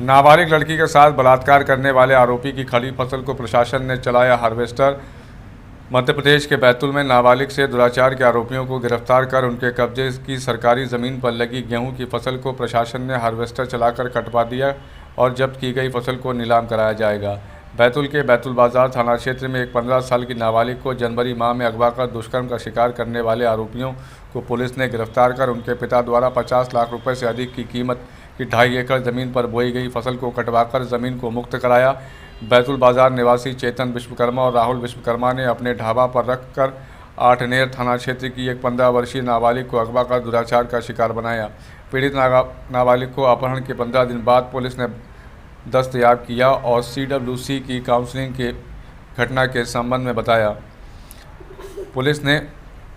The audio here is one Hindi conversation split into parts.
नाबालिग लड़की के साथ बलात्कार करने वाले आरोपी की खड़ी फसल को प्रशासन ने चलाया हार्वेस्टर। मध्य प्रदेश के बैतूल में नाबालिग से दुराचार के आरोपियों को गिरफ्तार कर उनके कब्जे की सरकारी ज़मीन पर लगी गेहूं की फसल को प्रशासन ने हार्वेस्टर चलाकर कटवा दिया और जब्त की गई फसल को नीलाम कराया जाएगा। बैतूल के बैतूल बाजार थाना क्षेत्र में एक 15 साल की नाबालिग को जनवरी माह में अगवा कर दुष्कर्म का शिकार करने वाले आरोपियों को पुलिस ने गिरफ्तार कर उनके पिता द्वारा 50 लाख रुपए से अधिक की कीमत की 2.5 एकड़ ज़मीन पर बोई गई फसल को कटवाकर ज़मीन को मुक्त कराया। बैतूल बाजार निवासी चेतन विश्वकर्मा और राहुल विश्वकर्मा ने अपने ढाबा पर रखकर आठनेर थाना क्षेत्र की एक 15 वर्षीय नाबालिग को अगवा कर दुराचार का शिकार बनाया। पीड़ित नाबालिग को अपहरण के 15 दिन बाद पुलिस ने दस्तयाब किया और CWC की काउंसलिंग के घटना के संबंध में बताया। पुलिस ने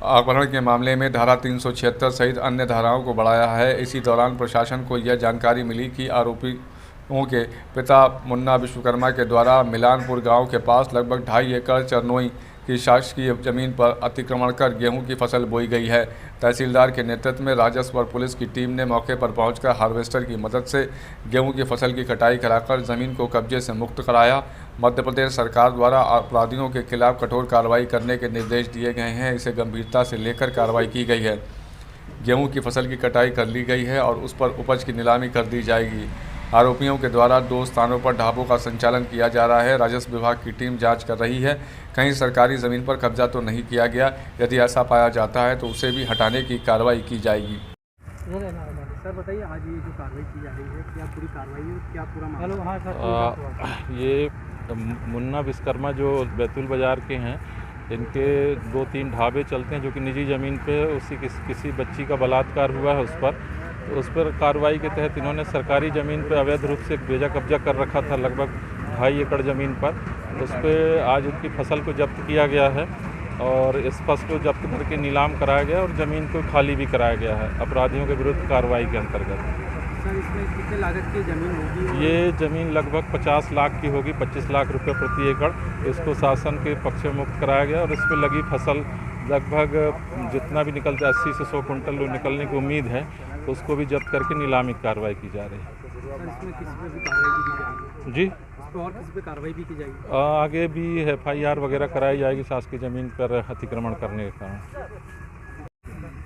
अपहरण के मामले में धारा 376 सहित अन्य धाराओं को बढ़ाया है। इसी दौरान प्रशासन को यह जानकारी मिली कि आरोपियों के पिता मुन्ना विश्वकर्मा के द्वारा मिलानपुर गांव के पास लगभग 2.5 एकड़ चरनोई की शासकीय जमीन पर अतिक्रमण कर गेहूं की फसल बोई गई है। तहसीलदार के नेतृत्व में राजस्व और पुलिस की टीम ने मौके पर पहुंचकर हार्वेस्टर की मदद से गेहूं की फसल की कटाई कराकर ज़मीन को कब्जे से मुक्त कराया। मध्य प्रदेश सरकार द्वारा अपराधियों के खिलाफ कठोर कार्रवाई करने के निर्देश दिए गए हैं। इसे गंभीरता से लेकर कार्रवाई की गई है। गेहूं की फसल की कटाई कर ली गई है और उस पर उपज की नीलामी कर दी जाएगी। आरोपियों के द्वारा 2 स्थानों पर ढाबों का संचालन किया जा रहा है। राजस्व विभाग की टीम जांच कर रही है। कहीं सरकारी ज़मीन पर कब्जा तो नहीं किया गया। यदि ऐसा पाया जाता है तो उसे भी हटाने की कार्रवाई की जाएगी। सर बताइए, आज ये जो कार्रवाई की जा रही है, क्या पूरी कार्रवाई है, क्या पूरा मामला? ये मुन्ना विश्वकर्मा जो बैतूल बाज़ार के हैं, इनके 2-3 ढाबे चलते हैं जो कि निजी ज़मीन पे किसी बच्ची का बलात्कार हुआ है। उस पर कार्रवाई के तहत इन्होंने सरकारी ज़मीन पर अवैध रूप से बेजा कब्जा कर रखा था, लगभग 2.5 एकड़ ज़मीन पर। उस पर आज उनकी फसल को जब्त किया गया है और इस फसल को जब्त करके नीलाम कराया गया और ज़मीन को खाली भी कराया गया है अपराधियों के विरुद्ध कार्रवाई के अंतर्गत। सर, इसमें कितने लागत की ज़मीन होगी? ये ज़मीन लगभग 50 लाख की होगी, 25 लाख रुपये प्रति एकड़। इसको शासन के पक्ष में मुक्त कराया गया और इस पर लगी फसल लगभग जितना भी निकलता है 80 से 100 कुंटल निकलने की उम्मीद है, उसको भी जब्त करके नीलामी कार्रवाई की जा रही है। सर, इसमें किसी पे भी कार्रवाई की जाएगी? जी, इस पर और किसी पे कार्रवाई भी की जाएगी? आगे भी FIR वगैरह कराई जाएगी शासकीय ज़मीन पर अतिक्रमण करने के कारण।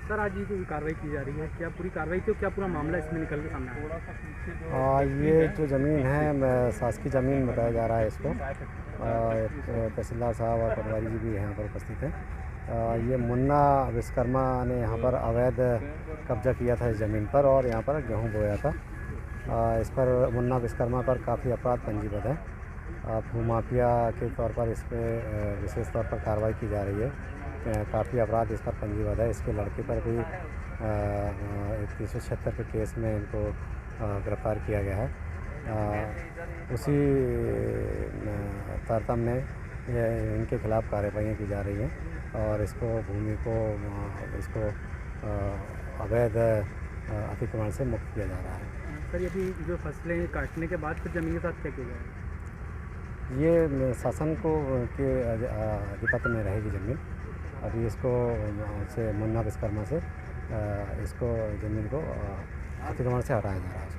सर, आज ये जो कार्रवाई की जा रही है, क्या पूरी कार्रवाई थी, क्या पूरा मामला इसमें निकल के सामने आया? ये जो ज़मीन है शासकीय ज़मीन बताया जा रहा है इसको। तहसीलदार साहब और पटवारी जी भी यहाँ पर उपस्थित हैं। ये मुन्ना विश्वकर्मा ने यहाँ पर अवैध कब्जा किया था इस ज़मीन पर और यहाँ पर गेहूँ बोया था। इस पर मुन्ना विश्वकर्मा पर काफ़ी अपराध पंजीबद्ध है। भूमाफिया के तौर पर इस पर विशेष तौर पर कार्रवाई की जा रही है। काफ़ी अपराध इस पर पंजीबद्ध है। इसके लड़के पर भी 376 के केस में इनको गिरफ्तार किया गया है। उसी तारतम्य में इनके खिलाफ़ कार्रवाइयाँ की जा रही हैं और इसको भूमि को इसको अवैध अतिक्रमण से मुक्त किया जा रहा है। सर, यदि जो फसलें काटने के बाद फिर ज़मीन के साथ क्या किया जाएगा? ये शासन को के अधिपत्य में रहेगी ज़मीन। अभी इसको से मुन्ना विश्वकर्मा से इसको ज़मीन को अतिक्रमण से हटाया जा रहा है।